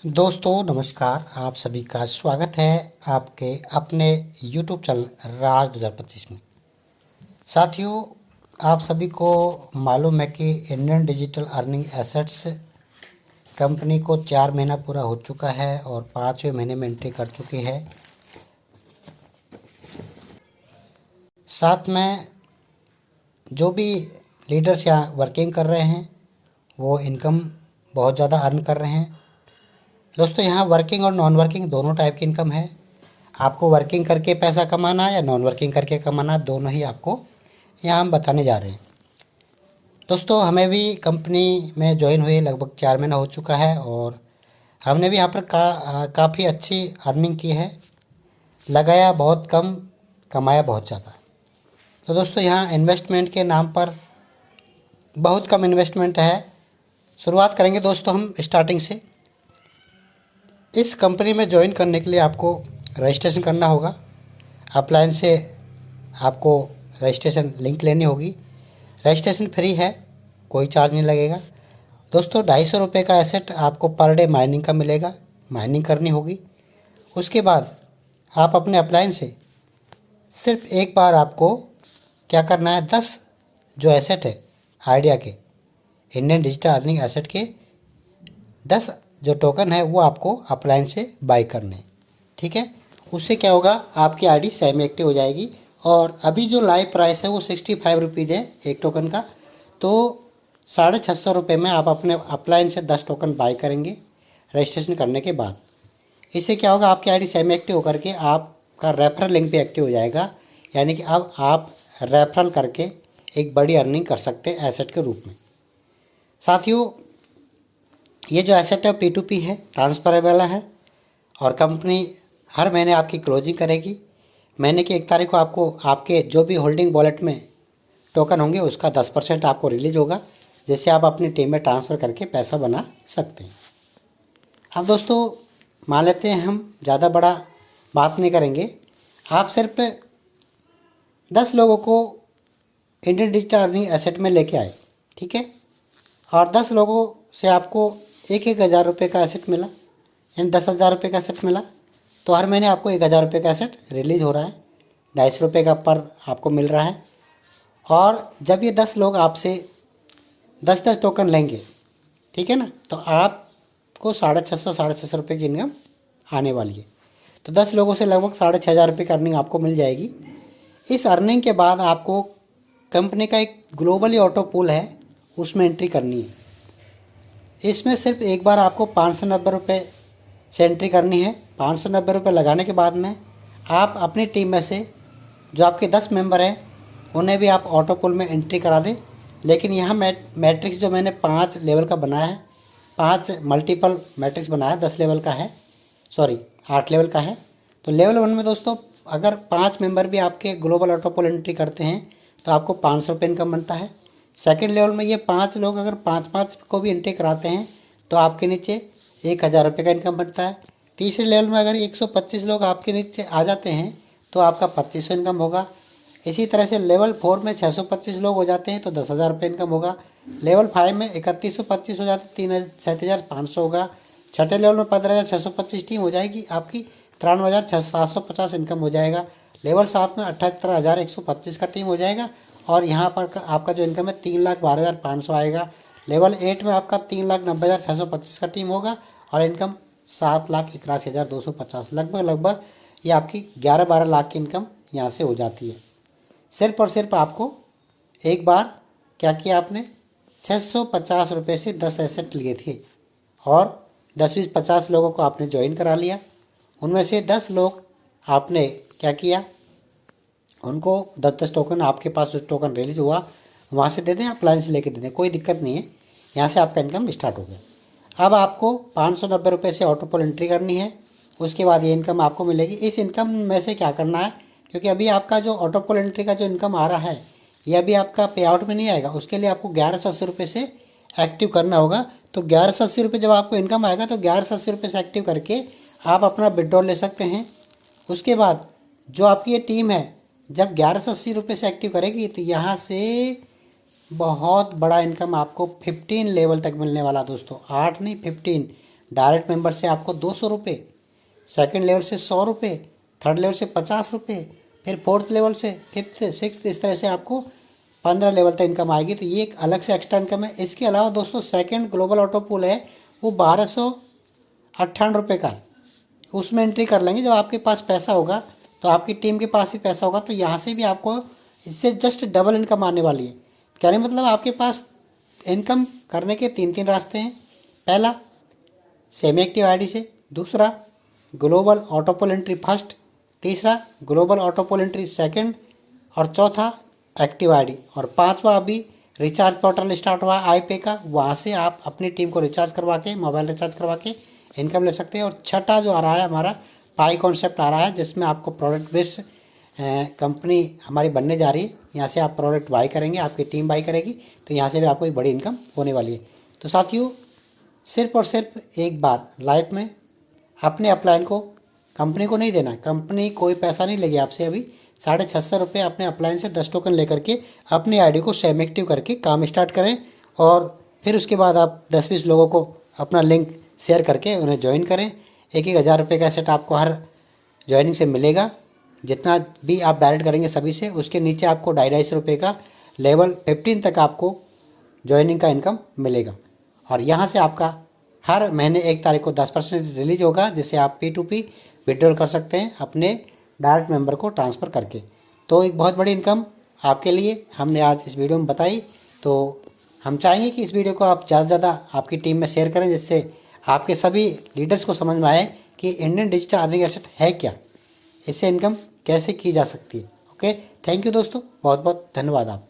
दोस्तों नमस्कार। आप सभी का स्वागत है आपके अपने YouTube चैनल राज 2025 में। साथियों, आप सभी को मालूम है कि Indian digital earning assets company को 4 महीना पूरा हो चुका है और 5वें महीने में एंट्री कर चुकी है। साथ में जो भी लीडर्स यहाँ वर्किंग कर रहे हैं वो इनकम बहुत ज़्यादा अर्न कर रहे हैं। दोस्तों, यहाँ वर्किंग और नॉन वर्किंग दोनों टाइप की इनकम है। आपको वर्किंग करके पैसा कमाना है या नॉन वर्किंग करके कमाना, दोनों ही आपको यहाँ हम बताने जा रहे हैं। दोस्तों, हमें भी कंपनी में ज्वाइन हुए लगभग 4 महीना हो चुका है और हमने भी यहाँ पर काफ़ी अच्छी अर्निंग की है। लगाया बहुत कम, कमाया बहुत ज़्यादा। तो दोस्तों, यहाँ इन्वेस्टमेंट के नाम पर बहुत कम इन्वेस्टमेंट है। शुरुआत करेंगे दोस्तों हम स्टार्टिंग से। इस कंपनी में ज्वाइन करने के लिए आपको रजिस्ट्रेशन करना होगा। अपलाइन से आपको रजिस्ट्रेशन लिंक लेनी होगी। रजिस्ट्रेशन फ्री है, कोई चार्ज नहीं लगेगा। दोस्तों, 250 रुपये का एसेट आपको पर डे माइनिंग का मिलेगा। माइनिंग करनी होगी। उसके बाद आप अपने अपलाइन से सिर्फ एक बार आपको क्या करना है, 10 जो एसेट है आइडिया के, इंडियन डिजिटल अर्निंग एसेट के 10 जो टोकन है वो आपको अपलाइन से बाय करने हैं। ठीक है, उससे क्या होगा, आपकी आईडी सेमी एक्टिव हो जाएगी। और अभी जो लाइव प्राइस है वो 65 रुपीज़ है एक टोकन का। तो 650 रुपये में आप अपने अपलाइन से 10 टोकन बाय करेंगे रजिस्ट्रेशन करने के बाद। इससे क्या होगा, आपकी आईडी सेमी एक्टिव होकर के आपका रेफरल लिंक भी एक्टिव हो जाएगा। यानी कि अब आप रेफरल करके एक बड़ी अर्निंग कर सकते हैं एसेट के रूप में। साथियों, ये जो एसेट है P2P है, ट्रांसफरेबल है और कंपनी हर महीने आपकी क्लोजिंग करेगी। महीने की 1 तारीख को आपको आपके जो भी होल्डिंग वॉलेट में टोकन होंगे उसका 10% आपको रिलीज होगा, जिससे आप अपनी टीम में ट्रांसफ़र करके पैसा बना सकते हैं। अब दोस्तों, मान लेते हैं हम ज़्यादा बड़ा बात नहीं करेंगे। आप सिर्फ 10 लोगों को इंडियन डिजिटल अर्निंग एसेट में लेके आए, ठीक है, और 10 लोगों से आपको 1,000 रुपये का एसेट मिला, यानी 10,000 रुपये का एसेट मिला। तो हर महीने आपको 1,000 रुपये का एसेट रिलीज हो रहा है। 250 रुपये का पर आपको मिल रहा है। और जब ये 10 लोग आपसे 10-10 टोकन लेंगे, ठीक है ना, तो आपको 650 रुपये की इनकम आने वाली है। तो 10 लोगों से लगभग 6,500 रुपये की अर्निंग आपको मिल जाएगी। इस अर्निंग के बाद आपको कंपनी का एक ग्लोबली ऑटो पूल है, उसमें एंट्री करनी है। इसमें सिर्फ एक बार आपको 590 रुपये से एंट्री करनी है। 590 रुपये लगाने के बाद में आप अपनी टीम में से जो आपके 10 मेंबर हैं उन्हें भी आप ऑटो पूल में एंट्री करा दें। लेकिन यहाँ मैट्रिक्स जो मैंने 5 लेवल का बनाया है, 5 मल्टीपल मैट्रिक्स बनाया, 10 लेवल का है, सॉरी 8 लेवल का है। तो लेवल 1 में दोस्तों अगर 5 मेंबर भी आपके ग्लोबल ऑटो पूल एंट्री करते हैं तो आपको 500 रुपये इनकम बनता है। सेकेंड लेवल में ये 5 लोग अगर 5-5 को भी एंट्री कराते हैं तो आपके नीचे 1,000 रुपये का इनकम बनता है। तीसरे लेवल में अगर 125 लोग आपके नीचे आ जाते हैं तो आपका 2500 इनकम होगा। इसी तरह से लेवल 4 में 625 लोग हो जाते हैं तो 10,000 रुपये इनकम होगा। लेवल 5 में 3125 हो जाते हैं 7,500 होगा। छठे लेवल में 15,625 टीम हो जाएगी, आपकी 53,750 इनकम हो जाएगा। लेवल 7 में 78,125 का टीम हो जाएगा और यहाँ पर आपका जो इनकम है 3,12,500 आएगा। लेवल 8 में आपका 3,90,625 का टीम होगा और इनकम 7,81,250, लगभग ये आपकी 11-12 लाख की इनकम यहाँ से हो जाती है। सिर्फ और सिर्फ आपको एक बार क्या किया, आपने 650 रुपये से 10 एसेट लिए थे और 10-20-50 लोगों को आपने ज्वाइन करा लिया। उनमें से 10 लोग आपने क्या किया, उनको 10-10 टोकन आपके पास जो टोकन रिलीज हुआ वहाँ से दे दें, आप लाइन से लेके दे दें, कोई दिक्कत नहीं है। यहाँ से आपका इनकम स्टार्ट हो गया। अब आपको 590 रुपये से ऑटो पोल एंट्री करनी है। उसके बाद ये इनकम आपको मिलेगी। इस इनकम में से क्या करना है, क्योंकि अभी आपका जो ऑटो पोल एंट्री का जो इनकम आ रहा है ये अभी आपका पे आउट में नहीं आएगा। उसके लिए आपको 1180 रुपये से एक्टिव करना होगा। तो 1180 रुपये जब आपको इनकम आएगा तो 1180 रुपये से एक्टिव करके आप अपना विड्रॉल ले सकते हैं। उसके बाद जो आपकी ये टीम है जब 1180 रुपये से एक्टिव करेगी तो यहाँ से बहुत बड़ा इनकम आपको 15 लेवल तक मिलने वाला दोस्तों। 8 नहीं 15, डायरेक्ट मेंबर से आपको 200 रुपये, सेकेंड लेवल से 100 रुपये, थर्ड लेवल से 50 रुपये, फिर फोर्थ लेवल से, फिफ्थ, सिक्स्थ, इस तरह से आपको 15 लेवल तक इनकम आएगी। तो ये एक अलग से एक्स्ट्रा इनकम है। इसके अलावा दोस्तों सेकंड ग्लोबल ऑटो पूल है, वो 1258 रुपये का, उसमें एंट्री कर लेंगे। जब आपके पास पैसा होगा तो आपकी टीम के पास भी पैसा होगा, तो यहाँ से भी आपको इससे जस्ट डबल इनकम आने वाली है। कहने मतलब आपके पास इनकम करने के 3 रास्ते हैं। पहला सेमी एक्टिव आईडी से, दूसरा global auto pool entry first, तीसरा global auto pool entry second, और चौथा एक्टिव आईडी, और पांचवा अभी रिचार्ज पोर्टल स्टार्ट हुआ है आईपे का, वहाँ से आप अपनी टीम को रिचार्ज करवा के, मोबाइल रिचार्ज करवा के इनकम ले सकते हैं। और छठा जो आ रहा है हमारा पाई कॉन्सेप्ट आ रहा है, जिसमें आपको प्रोडक्ट बेस्ड कंपनी हमारी बनने जा रही है। यहाँ से आप प्रोडक्ट बाई करेंगे, आपकी टीम बाई करेगी, तो यहाँ से भी आपको एक बड़ी इनकम होने वाली है। तो साथियों, सिर्फ और सिर्फ एक बार लाइफ में अपने अपलाइन को कंपनी को नहीं देना। कंपनी कोई पैसा नहीं लेगी आपसे। अभी 650 रुपये अपने अपलाइन से 10 टोकन लेकर के अपनी आईडी को सेम एक्टिव करके काम स्टार्ट करें, और फिर उसके बाद आप 10-20 लोगों को अपना लिंक शेयर करके उन्हें ज्वाइन करें। 1,000 रुपये का सेट आपको हर ज्वाइनिंग से मिलेगा। जितना भी आप डायरेक्ट करेंगे सभी से, उसके नीचे आपको 250 रुपये का लेवल 15 तक आपको ज्वाइनिंग का इनकम मिलेगा। और यहाँ से आपका हर महीने 1 तारीख को 10% रिलीज होगा, जिसे आप P2P विड्रॉल कर सकते हैं अपने डायरेक्ट मेंबर को ट्रांसफ़र करके। तो एक बहुत बड़ी इनकम आपके लिए हमने आज इस वीडियो में बताई। तो हम चाहेंगे कि इस वीडियो को आप ज़्यादा से ज़्यादा आपकी टीम में शेयर करें, जिससे आपके सभी लीडर्स को समझ में आए कि इंडियन डिजिटल अर्निंग एसेट है क्या, इससे इनकम कैसे की जा सकती है। ओके, थैंक यू दोस्तों, बहुत बहुत धन्यवाद आप।